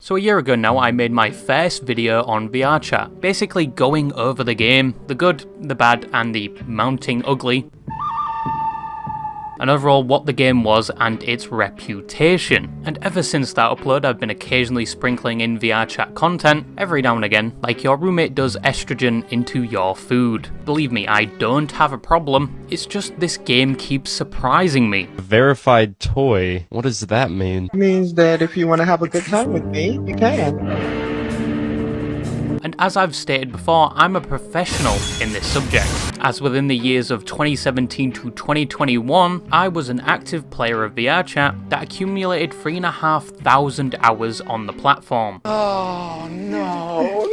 So a year ago now, I made my first video on VRChat, basically going over the game, the good, the bad, and the mounting ugly, and overall what the game was and its reputation. And ever since that upload, I've been occasionally sprinkling in VRChat content every now and again, like your roommate does estrogen into your food. Believe me, I don't have a problem, it's just this game keeps surprising me. Verified toy? What does that mean? It means that if you want to have a good time with me, you can. And as I've stated before, I'm a professional in this subject, as within the years of 2017 to 2021, I was an active player of VRChat that accumulated 3,500 hours on the platform. Oh, no.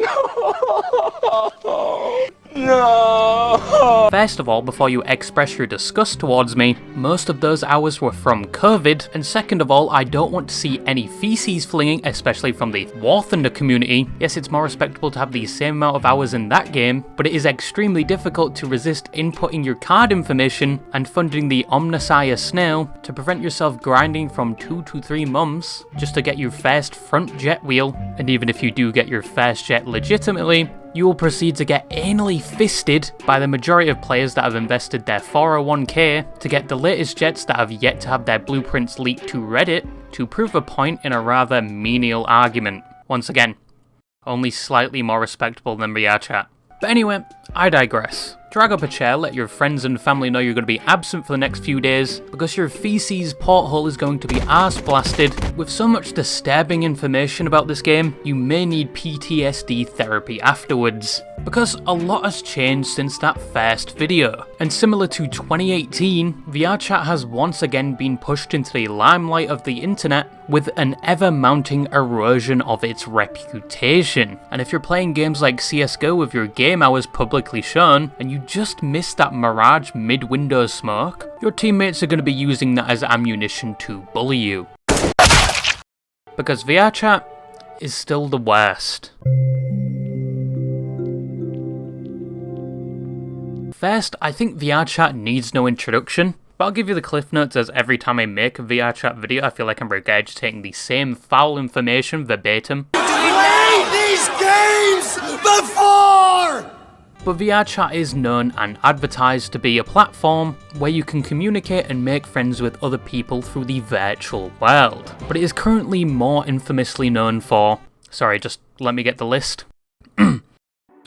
First of all, before you express your disgust towards me, most of those hours were from COVID, and second of all, I don't want to see any feces flinging, especially from the War Thunder community. Yes, it's more respectable to have the same amount of hours in that game, but it is extremely difficult to resist inputting your card information and funding the Omnisire snail to prevent yourself grinding from 2 to 3 months just to get your first front jet wheel, and even if you do get your first jet legitimately, you will proceed to get anally fisted by the majority of players that have invested their 401k to get the latest jets that have yet to have their blueprints leaked to Reddit to prove a point in a rather menial argument. Once again, only slightly more respectable than VRChat. But anyway, I digress. Drag up a chair, let your friends and family know you're going to be absent for the next few days because your feces porthole is going to be arse blasted. With so much disturbing information about this game, you may need PTSD therapy afterwards. Because a lot has changed since that first video. And similar to 2018, VRChat has once again been pushed into the limelight of the internet with an ever-mounting erosion of its reputation. And if you're playing games like CSGO with your game hours publicly shown, and you just missed that Mirage mid-window smoke, your teammates are going to be using that as ammunition to bully you. Because VRChat is still the worst. First, I think VRChat needs no introduction, but I'll give you the cliff notes as every time I make a VRChat video I feel like I'm regurgitating the same foul information verbatim. Played these games before! But VRChat is known and advertised to be a platform where you can communicate and make friends with other people through the virtual world. But it is currently more infamously known for, sorry, just let me get the list. A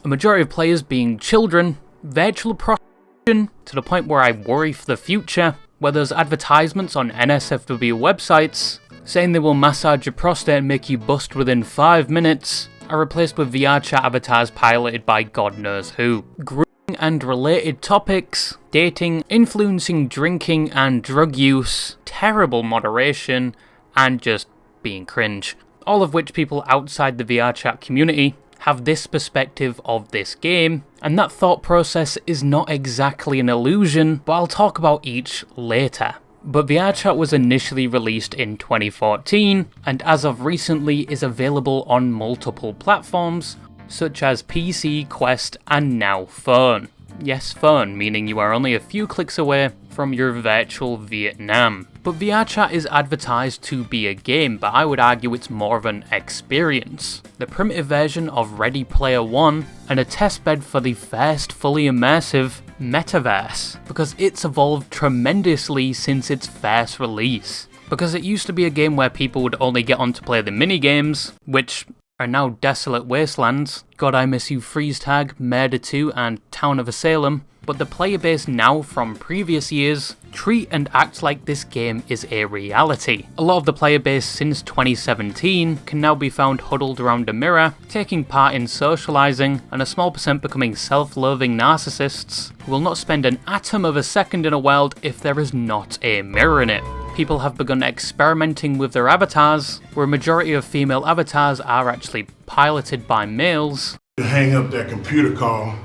majority of players being children, virtual prostitution, to the point where I worry for the future, where there's advertisements on NSFW websites saying they will massage your prostate and make you bust within 5 minutes, are replaced with VRChat avatars piloted by God knows who. Grooming and related topics, dating, influencing drinking and drug use, terrible moderation, and just being cringe. All of which people outside the VRChat community have this perspective of this game, and that thought process is not exactly an illusion, but I'll talk about each later. But VRChat was initially released in 2014, and as of recently is available on multiple platforms, such as PC, Quest, and now phone. Yes, phone, meaning you are only a few clicks away from your virtual Vietnam. But VRChat is advertised to be a game, but I would argue it's more of an experience. The primitive version of Ready Player One, and a testbed for the first fully immersive metaverse, because it's evolved tremendously since its first release. Because it used to be a game where people would only get on to play the minigames, which are now desolate wastelands. God I Miss You Freeze Tag, Murder 2 and Town of Salem, but the player base now from previous years treat and act like this game is a reality. A lot of the player base since 2017 can now be found huddled around a mirror, taking part in socializing, and a small percent becoming self-loathing narcissists who will not spend an atom of a second in a world if there is not a mirror in it. People have begun experimenting with their avatars, where a majority of female avatars are actually piloted by males. Hang up that computer call,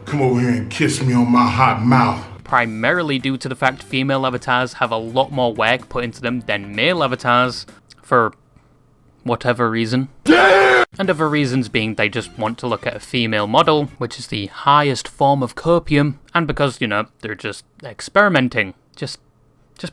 come over here and kiss me on my hot mouth. Primarily due to the fact female avatars have a lot more work put into them than male avatars, for whatever reason. Damn! And other reasons being they just want to look at a female model, which is the highest form of copium, and because, you know, they're just experimenting. Just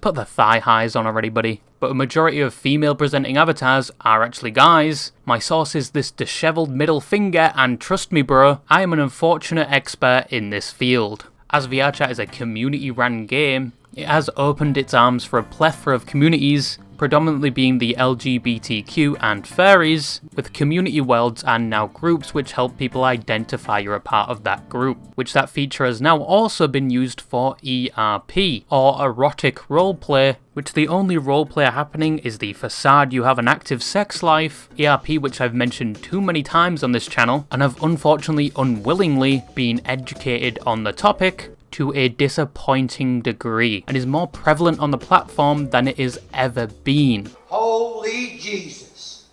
put the thigh highs on already, buddy. but a majority of female presenting avatars are actually guys. My source is this dishevelled middle finger, and trust me bro, I am an unfortunate expert in this field. As VRChat is a community-run game, it has opened its arms for a plethora of communities, predominantly being the LGBTQ and furries, with community worlds and now groups which help people identify you're a part of that group, which that feature has now also been used for ERP, or erotic roleplay, which the only roleplay happening is the facade you have an active sex life. ERP, which I've mentioned too many times on this channel, and have unfortunately unwillingly been educated on the topic to a disappointing degree, and is more prevalent on the platform than it has ever been. Holy Jesus.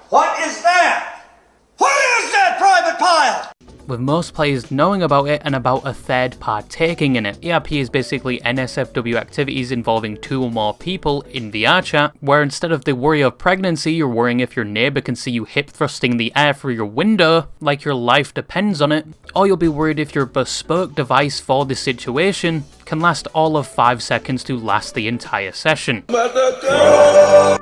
What is that? What is that private pile? With most players knowing about it and about a third partaking in it. ERP is basically NSFW activities involving 2 or more people in VRChat, where instead of the worry of pregnancy, you're worrying if your neighbour can see you hip thrusting the air through your window, like your life depends on it, or you'll be worried if your bespoke device for this situation can last all of 5 seconds to last the entire session.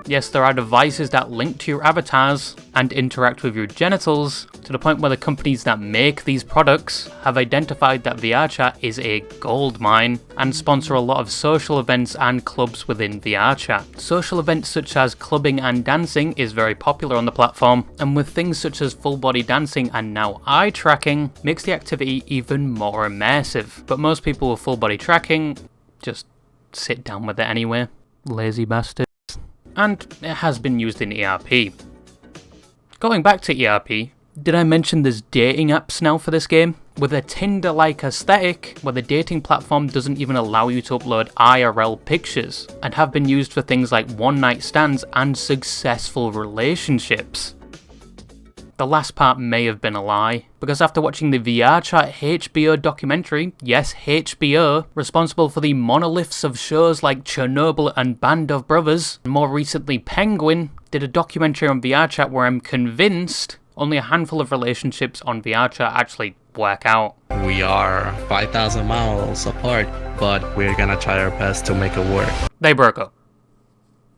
Yes, there are devices that link to your avatars and interact with your genitals, to the point where the companies that make these products have identified that VRChat is a gold mine and sponsor a lot of social events and clubs within VRChat. Social events such as clubbing and dancing is very popular on the platform, and with things such as full body dancing and now eye tracking makes the activity even more immersive. But most people with full body tracking just sit down with it anyway. Lazy bastards. And it has been used in ERP. Going back to ERP, did I mention there's dating apps now for this game? With a Tinder-like aesthetic, where the dating platform doesn't even allow you to upload IRL pictures, and have been used for things like one-night stands and successful relationships. The last part may have been a lie, because after watching the VRChat HBO documentary, yes, HBO, responsible for the monoliths of shows like Chernobyl and Band of Brothers, and more recently Penguin, did a documentary on VRChat where I'm convinced only a handful of relationships on VRChat actually work out. We are 5,000 miles apart, but we're gonna try our best to make it work. They broke up.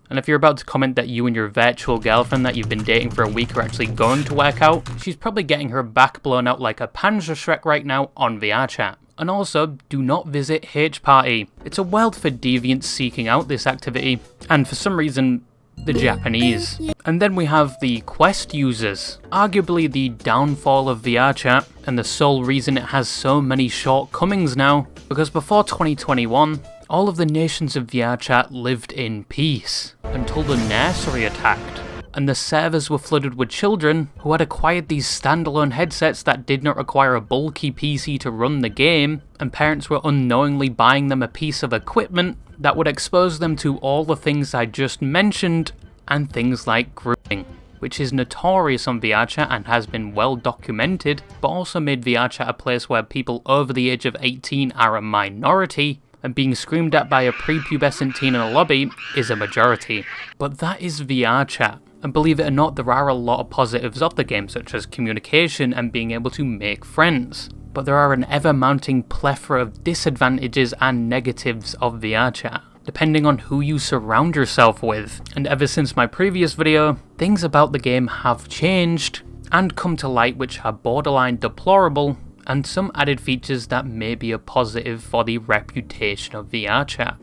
And if you're about to comment that you and your virtual girlfriend that you've been dating for a week are actually going to work out, she's probably getting her back blown out like a Panzerschreck right now on VRChat. And also, do not visit H-Party. It's a world for deviants seeking out this activity, and for some reason, the Japanese. And then we have the Quest users, arguably the downfall of VRChat, and the sole reason it has so many shortcomings now, because before 2021, all of the nations of VRChat lived in peace, until the nursery attacked, and the servers were flooded with children who had acquired these standalone headsets that did not require a bulky PC to run the game, and parents were unknowingly buying them a piece of equipment that would expose them to all the things I just mentioned, and things like grooming, which is notorious on VRChat and has been well documented, but also made VRChat a place where people over the age of 18 are a minority, and being screamed at by a prepubescent teen in a lobby is a majority. But that is VRChat, and believe it or not, there are a lot of positives of the game, such as communication and being able to make friends. But there are an ever-mounting plethora of disadvantages and negatives of VRChat, depending on who you surround yourself with. And ever since my previous video, things about the game have changed and come to light which are borderline deplorable, and some added features that may be a positive for the reputation of VRChat.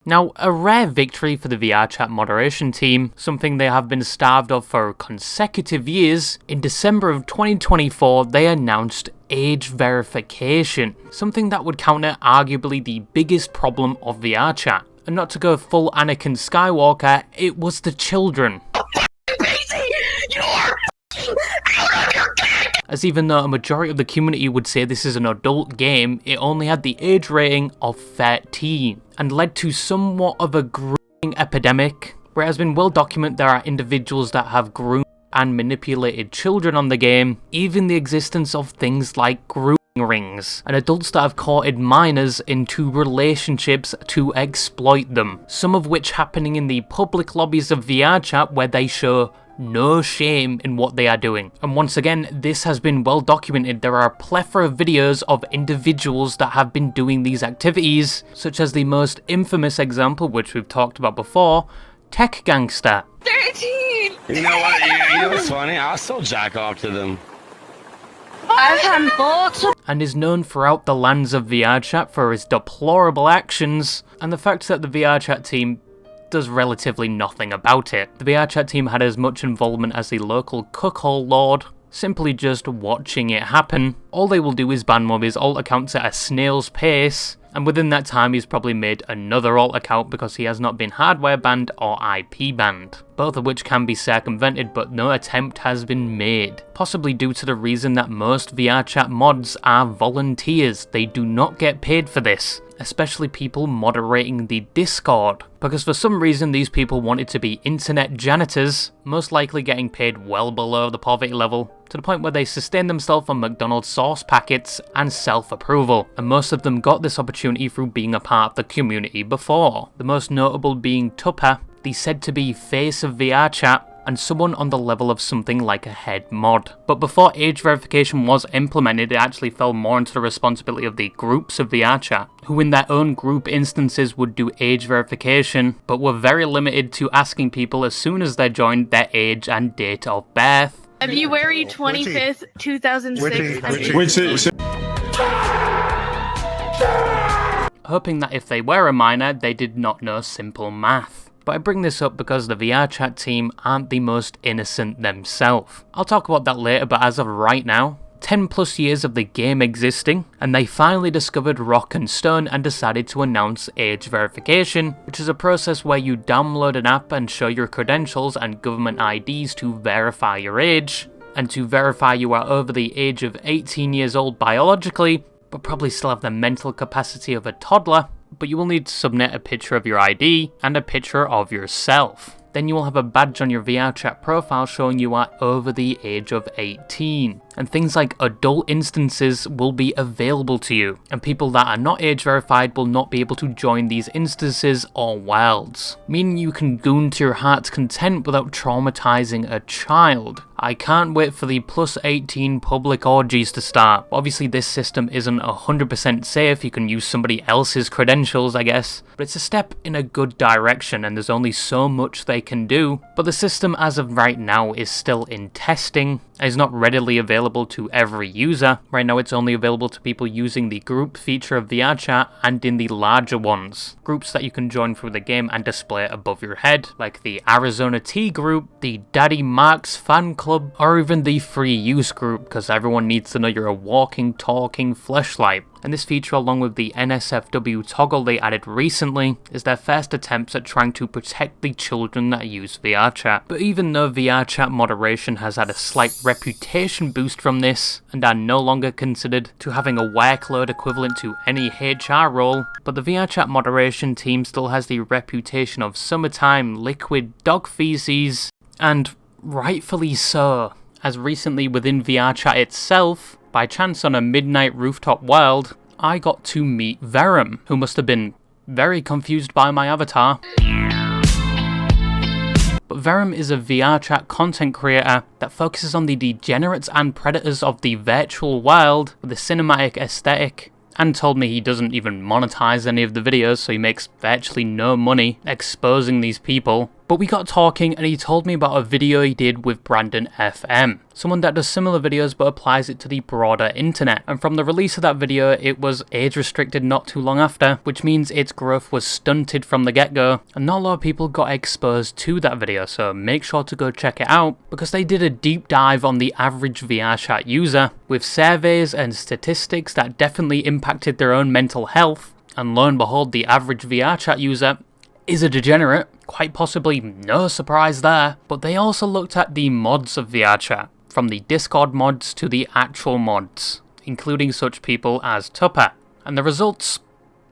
Now, a rare victory for the VRChat moderation team, something they have been starved of for consecutive years. In December of 2024, they announced age verification, something that would counter arguably the biggest problem of VRChat. And not to go full Anakin Skywalker, it was the children. As even though a majority of the community would say this is an adult game, it only had the age rating of 13, and led to somewhat of a grooming epidemic, where it has been well documented there are individuals that have groomed and manipulated children on the game, even the existence of things like grooming rings, and adults that have courted minors into relationships to exploit them, some of which happening in the public lobbies of VRChat where they show no shame in what they are doing. And once again, this has been well documented. There are a plethora of videos of individuals that have been doing these activities, such as the most infamous example, which we've talked about before, Tech Gangster. 13! You know what? You know what's funny? I'll still jack off to them. I've had thoughts. And is known throughout the lands of VRChat for his deplorable actions, and the fact that the VRChat team does relatively nothing about it. The VRChat team had as much involvement as the local cuckold lord, simply just watching it happen. All they will do is ban mob his alt accounts at a snail's pace, and within that time he's probably made another alt account because he has not been hardware banned or IP banned, both of which can be circumvented, but no attempt has been made, possibly due to the reason that most VRChat mods are volunteers. They do not get paid for this, especially people moderating the Discord, because for some reason these people wanted to be internet janitors, most likely getting paid well below the poverty level, to the point where they sustain themselves on McDonald's sauce packets and self-approval, and most of them got this opportunity through being a part of the community before, the most notable being Tupper, the said to be face of VRChat, and someone on the level of something like a head mod. But before age verification was implemented, it actually fell more into the responsibility of the groups of VRChat, who in their own group instances would do age verification, but were very limited to asking people as soon as they joined their age and date of birth. February 25th, 2006. Hoping that if they were a minor, they did not know simple math. But I bring this up because the VRChat team aren't the most innocent themselves. I'll talk about that later, but as of right now, 10 plus years of the game existing, and they finally discovered Rock and Stone and decided to announce age verification, which is a process where you download an app and show your credentials and government IDs to verify your age, and to verify you are over the age of 18 years old biologically, but probably still have the mental capacity of a toddler. But you will need to submit a picture of your ID and a picture of yourself. Then you will have a badge on your VRChat profile showing you are over the age of 18. And things like adult instances will be available to you, and people that are not age verified will not be able to join these instances or worlds, meaning you can goon to your heart's content without traumatizing a child. I can't wait for the plus 18 public orgies to start. Obviously this system isn't 100% safe, you can use somebody else's credentials I guess, but it's a step in a good direction and there's only so much they can do. But the system as of right now is still in testing, and is not readily available to every user. Right now it's only available to people using the group feature of VRChat and in the larger ones, groups that you can join through the game and display above your head, like the Arizona Tea group, the Daddy Marks fan club, or even the free use group, because everyone needs to know you're a walking, talking fleshlight. And this feature, along with the NSFW toggle they added recently, is their first attempts at trying to protect the children that use VRChat. But even though VRChat moderation has had a slight reputation boost from this, and are no longer considered to having a workload equivalent to any HR role, but the VRChat moderation team still has the reputation of summertime liquid dog feces, and rightfully so, as recently within VRChat itself, by chance on a midnight rooftop world, I got to meet Verum, who must have been very confused by my avatar. But Verum is a VRChat content creator that focuses on the degenerates and predators of the virtual world with a cinematic aesthetic, and told me he doesn't even monetize any of the videos, so he makes virtually no money exposing these people. But we got talking and he told me about a video he did with BrandonFM, someone that does similar videos but applies it to the broader internet. And from the release of that video, it was age restricted not too long after, which means its growth was stunted from the get-go, and not a lot of people got exposed to that video, so make sure to go check it out, because they did a deep dive on the average VRChat user, with surveys and statistics that definitely impacted their own mental health, and lo and behold, the average VRChat user is a degenerate, quite possibly no surprise there. But they also looked at the mods of VRChat, from the Discord mods to the actual mods, including such people as Tupper, and the results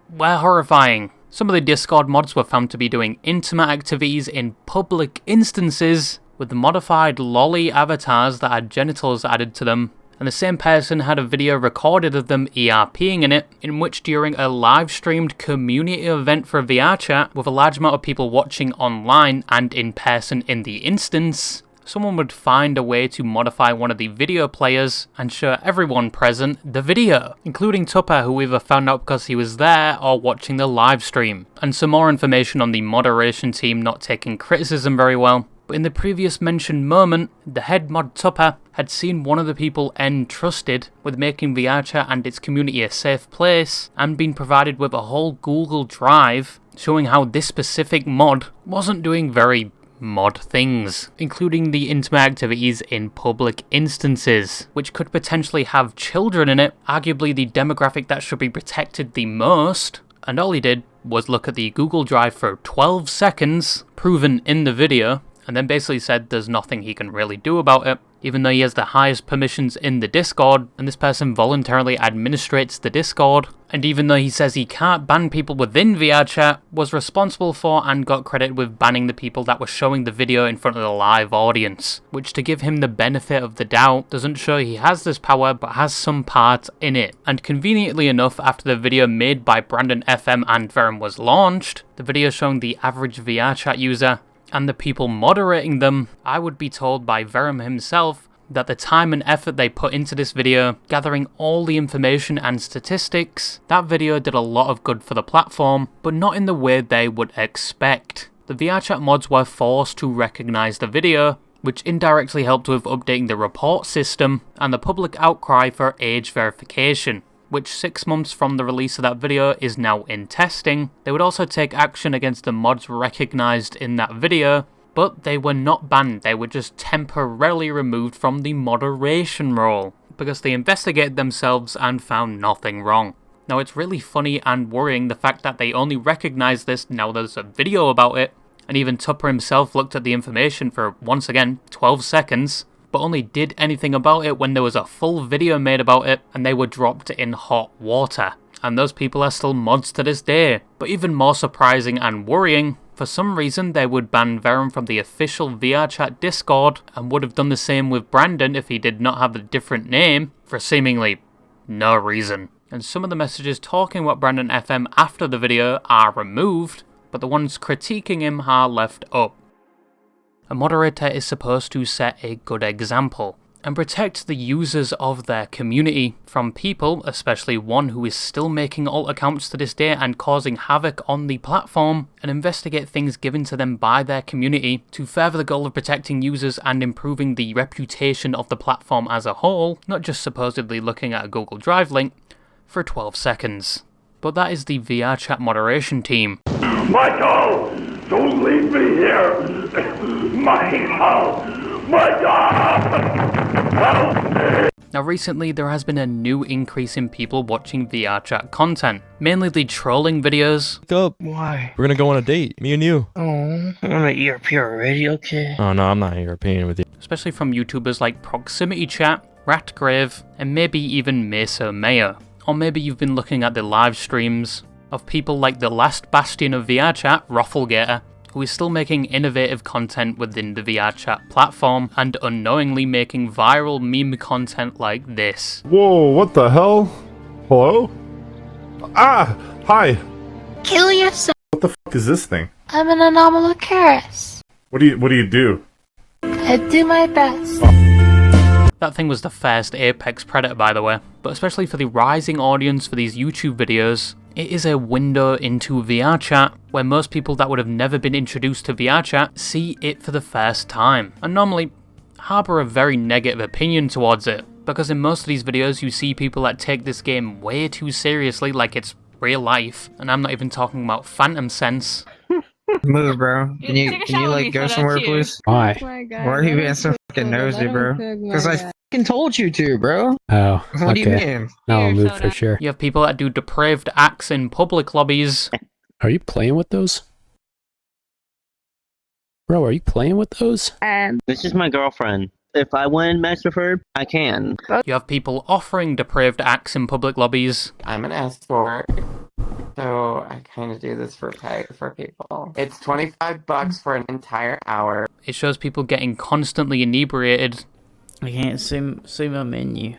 were horrifying. Some of the Discord mods were found to be doing intimate activities in public instances with modified lolly avatars that had genitals added to them, and the same person had a video recorded of them ERPing in it, in which during a live streamed community event for VRChat, with a large amount of people watching online and in person in the instance, someone would find a way to modify one of the video players and show everyone present the video, including Tupper, who either found out because he was there or watching the live stream. And some more information on the moderation team not taking criticism very well. But in the previous mentioned moment, the head mod Tupper had seen one of the people entrusted with making VRChat and its community a safe place, and been provided with a whole Google Drive showing how this specific mod wasn't doing very mod things, including the intimate activities in public instances, which could potentially have children in it, arguably the demographic that should be protected the most. And all he did was look at the Google Drive for 12 seconds, proven in the video, and then basically said there's nothing he can really do about it, even though he has the highest permissions in the Discord, and this person voluntarily administrates the Discord, and even though he says he can't ban people within VRChat, was responsible for and got credit with banning the people that were showing the video in front of the live audience, which, to give him the benefit of the doubt, doesn't show he has this power but has some part in it. And conveniently enough, after the video made by BrandonFM and Verum was launched, the video showing the average VRChat user and the people moderating them, I would be told by Verum himself that the time and effort they put into this video, gathering all the information and statistics, that video did a lot of good for the platform, but not in the way they would expect. The VRChat mods were forced to recognise the video, which indirectly helped with updating the report system and the public outcry for age verification, which 6 months from the release of that video is now in testing. They would also take action against the mods recognised in that video, but they were not banned, they were just temporarily removed from the moderation role, because they investigated themselves and found nothing wrong. Now it's really funny and worrying the fact that they only recognise this now there's a video about it, and even Tupper himself looked at the information for, once again, 12 seconds, but only did anything about it when there was a full video made about it and they were dropped in hot water. And those people are still mods to this day. But even more surprising and worrying, for some reason they would ban Verum from the official VRChat Discord, and would have done the same with Brandon if he did not have a different name, for seemingly no reason. And some of the messages talking about BrandonFM after the video are removed, but the ones critiquing him are left up. A moderator is supposed to set a good example and protect the users of their community from people, especially one who is still making alt accounts to this day and causing havoc on the platform, and investigate things given to them by their community to further the goal of protecting users and improving the reputation of the platform as a whole, not just supposedly looking at a Google Drive link for 12 seconds. But that is the VRChat moderation team. Michael! Don't leave me here! Michael! Help me! Now recently there has been a new increase in people watching VRChat content, mainly the trolling videos. Wake up. Why? We're gonna go on a date, me and you. Oh, I'm an ERP already, okay. Oh no, I'm not European with you. Especially from YouTubers like ProximityChat, Ratgrave, and maybe even Mesa Mayo. Or maybe you've been looking at the live streams of people like the last bastion of VRChat, Rafflegator, who is still making innovative content within the VRChat platform and unknowingly making viral meme content like this. Whoa, what the hell? Hello? Ah! Hi! Kill yourself. What the fuck is this thing? I'm an Anomalocaris. What do you do? I do my best. That thing was the first Apex Predator, by the way, but especially for the rising audience for these YouTube videos, it is a window into VRChat, where most people that would have never been introduced to VRChat see it for the first time, and normally harbour a very negative opinion towards it, because in most of these videos you see people that take this game way too seriously like it's real life, and I'm not even talking about Phantom Sense. Move, bro. Can you like go somewhere, please? Why? Why are you being so fucking nosy, bro? Because I fucking told you to, bro. Oh, What do you mean? No, I'll move for sure. You have people that do depraved acts in public lobbies. Are you playing with those? Bro, are you playing with those? This is my girlfriend. If I want to mess with her, I can. You have people offering depraved acts in public lobbies. I'm an escort, so I kind of do this for pay for people. It's $25 for an entire hour. It shows people getting constantly inebriated. I can't see my menu.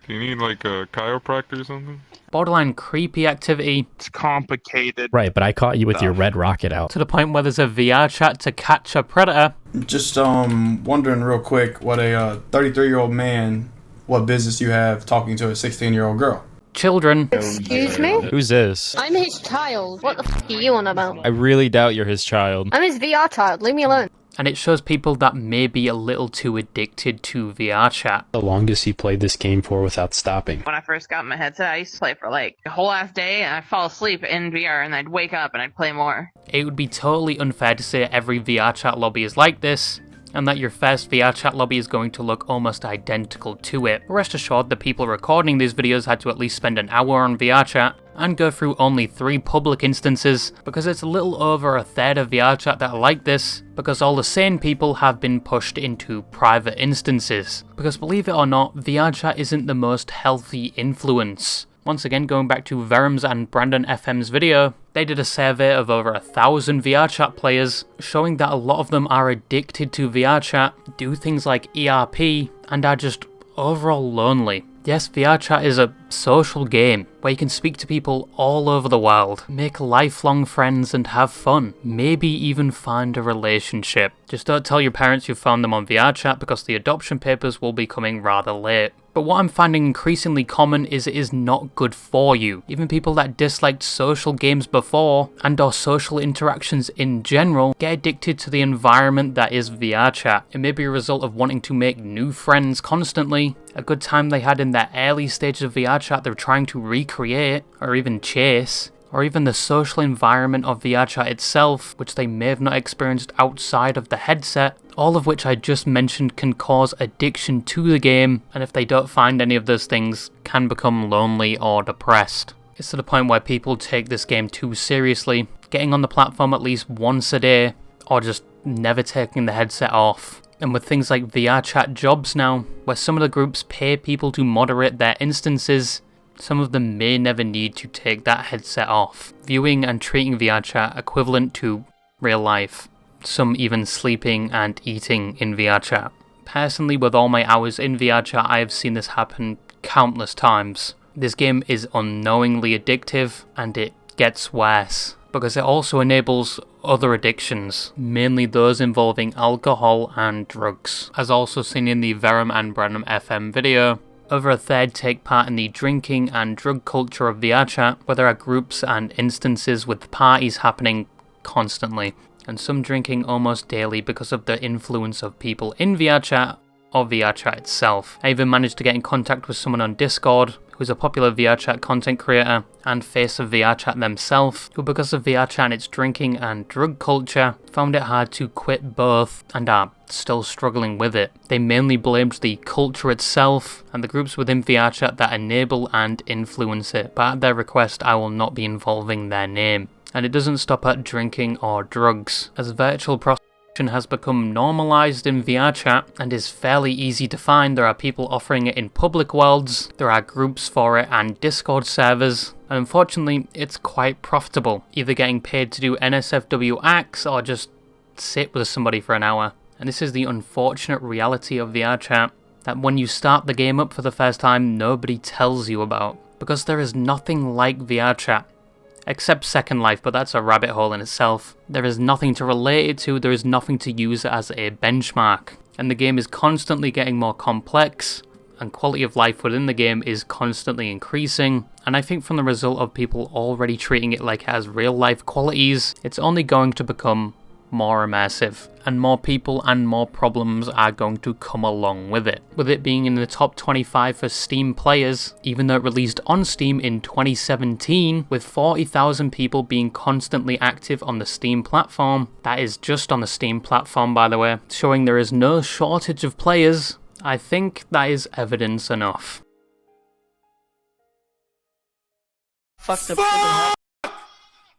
Do you need like a chiropractor or something? Borderline creepy activity. It's complicated. Right, but I caught you with your red rocket out. To the point where there's a VRChat to catch a predator. Just wondering real quick what a 33-year-old man, what business you have talking to a 16-year-old girl. Children. Excuse me? Who's this? I'm his child. What the f are you on about? I really doubt you're his child. I'm his VR child. Leave me alone. And it shows people that may be a little too addicted to VRChat. The longest he played this game for without stopping. When I first got my headset, I used to play for like a whole ass day, and I'd fall asleep in VR, and I'd wake up and I'd play more. It would be totally unfair to say every VRChat lobby is like this, and that your first VRChat lobby is going to look almost identical to it. Rest assured, the people recording these videos had to at least spend an hour on VRChat, and go through only 3 public instances, because it's a little over a third of VRChat that are like this, because all the sane people have been pushed into private instances. Because believe it or not, VRChat isn't the most healthy influence. Once again, going back to Verum's and BrandonFM's video, they did a survey of over 1,000 VRChat players, showing that a lot of them are addicted to VRChat, do things like ERP, and are just overall lonely. Yes, VRChat is a social game where you can speak to people all over the world, make lifelong friends and have fun, maybe even find a relationship. Just don't tell your parents you found them on VRChat because the adoption papers will be coming rather late. But what I'm finding increasingly common is it is not good for you. Even people that disliked social games before and or social interactions in general get addicted to the environment that is VRChat. It may be a result of wanting to make new friends constantly, a good time they had in their early stages of VRChat they're trying to recreate or even chase, or even the social environment of VRChat itself, which they may have not experienced outside of the headset, all of which I just mentioned can cause addiction to the game, and if they don't find any of those things, can become lonely or depressed. It's to the point where people take this game too seriously, getting on the platform at least once a day, or just never taking the headset off. And with things like VRChat jobs now, where some of the groups pay people to moderate their instances, some of them may never need to take that headset off, viewing and treating VRChat equivalent to real life. Some even sleeping and eating in VRChat. Personally, with all my hours in VRChat, I have seen this happen countless times. This game is unknowingly addictive, and it gets worse, because it also enables other addictions, mainly those involving alcohol and drugs. As also seen in the Verum and BrandonFM video, over a third take part in the drinking and drug culture of VRChat, where there are groups and instances with parties happening constantly, and some drinking almost daily because of the influence of people in VRChat or VRChat itself. I even managed to get in contact with someone on Discord who's a popular VRChat content creator and face of VRChat themselves, who because of VRChat and its drinking and drug culture found it hard to quit both and are still struggling with it. They mainly blamed the culture itself and the groups within VRChat that enable and influence it, but at their request I will not be involving their name. And it doesn't stop at drinking or drugs, as virtual prostitution has become normalized in VRChat and is fairly easy to find. There are people offering it in public worlds, there are groups for it and Discord servers, and unfortunately it's quite profitable, either getting paid to do NSFW acts or just sit with somebody for an hour. And this is the unfortunate reality of VRChat, that when you start the game up for the first time, nobody tells you about, because there is nothing like VRChat. Except Second Life, but that's a rabbit hole in itself. There is nothing to relate it to, there is nothing to use as a benchmark. And the game is constantly getting more complex, and quality of life within the game is constantly increasing. And I think from the result of people already treating it like it has real life qualities, it's only going to become more immersive, and more people and more problems are going to come along with it. With it being in the top 25 for Steam players, even though it released on Steam in 2017, with 40,000 people being constantly active on the Steam platform. That is just on the Steam platform, by the way, showing there is no shortage of players. I think that is evidence enough. Fucked up.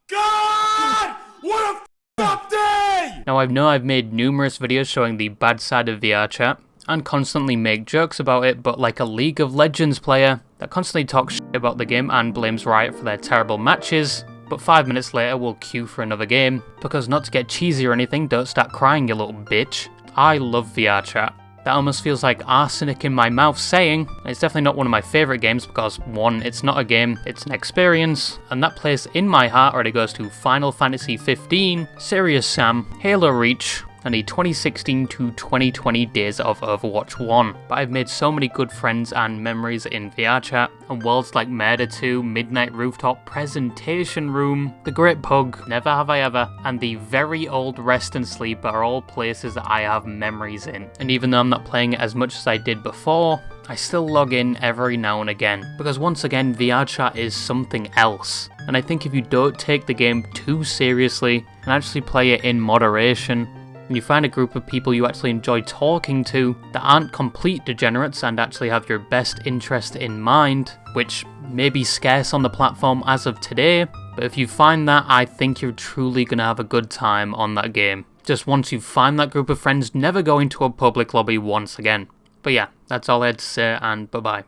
God! What a up day! Now I know I've made numerous videos showing the bad side of VRChat, and constantly make jokes about it, but like a League of Legends player that constantly talks shit about the game and blames Riot for their terrible matches, but 5 minutes later will queue for another game, because not to get cheesy or anything, don't start crying you little bitch. I love VRChat. That almost feels like arsenic in my mouth saying, it's definitely not one of my favourite games because 1, it's not a game, it's an experience, and that place in my heart already goes to Final Fantasy 15, Serious Sam, Halo Reach, and the 2016 to 2020 days of Overwatch 1. But I've made so many good friends and memories in VRChat, and worlds like Murder 2, Midnight Rooftop, Presentation Room, The Great Pug, Never Have I Ever, and the very old Rest and Sleep are all places that I have memories in. And even though I'm not playing it as much as I did before, I still log in every now and again, because once again VRChat is something else, and I think if you don't take the game too seriously and actually play it in moderation, and you find a group of people you actually enjoy talking to that aren't complete degenerates and actually have your best interest in mind, which may be scarce on the platform as of today, but if you find that, I think you're truly gonna have a good time on that game. Just once you find that group of friends, never go into a public lobby once again. But yeah, that's all I had to say, and bye-bye.